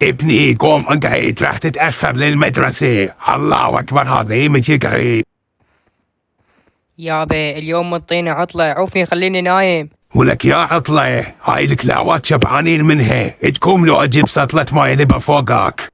ابني قوم اقعد، راح تتأخر للمدرسة. الله أكبر، هذا يمشي قريب. يابا اليوم مطيني عطلة، عوفي خليني نايم. ولك يا عطلة، هاي الكلاوات شبعانين منها، تقوم لو أجيب سطلة ماي ذبة فوقك.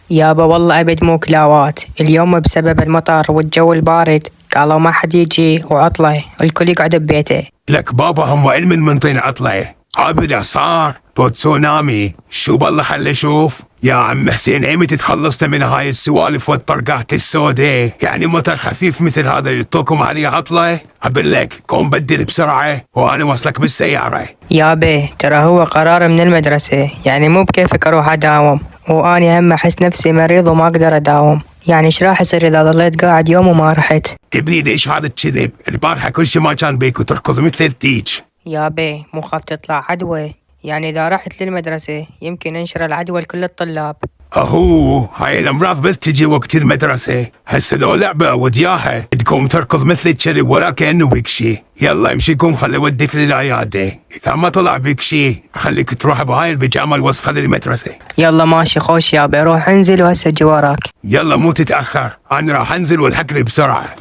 يابا والله أبد مو كلاوات، اليوم بسبب المطر والجو البارد قالوا ما حد يجي وعطلة، الكل يقعد ببيته. لك بابا هم علم منطين عطلة، عابد صار تسونامي. شو بالله خلي اشوف. يا عم حسين، ايمتى تخلصت من هاي السوالف والطرقات السوداء؟ يعني مطر خفيف مثل هذا يطوكم عليه عطلة؟ اقول لك قوم بدل بسرعة وانا وصلك بالسيارة. يابا ترى هو قرار من المدرسة، يعني مو بكيفك اروح اداوم، واني هم احس نفسي مريض وما اقدر اداوم، يعني ايش راح يصير اذا ظليت قاعد يوم وما رحت؟ ابني ليش هذا الكذب؟ البارحة كل شي ما كان بيك وتركض مثل الديج. يابا مو خاف تطلع عدوى، يعني اذا رحت للمدرسة يمكن انشر العدوى لكل الطلاب. اهو هاي الامراض بس تجي وقت المدرسة، هسه لو لعبة ودياها تقوم تركض مثل الكلب ولا كأنه بيك شي. يلا امشي قوم خلي اوديك للعيادة، اذا ما طلع بيك شي خليك تروح بهاي البيجامة الوسخة للمدرسة. يلا ماشي خوش يابا، روح انزل وهسه اجي وراك. يلا مو تتأخر، انا راح انزل والحقني بسرعة.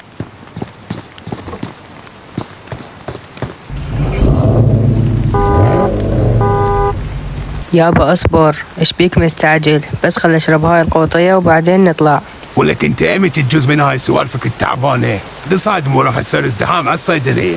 يابا اصبر، ايش بيك مستعجل؟ بس خل اشرب هاي القوطية وبعدين نطلع. ولك انت ايمتى تجوز من هاي سوالفك التعبانة؟ ده صايد مو راح يصير ازدحام على الصيدلية.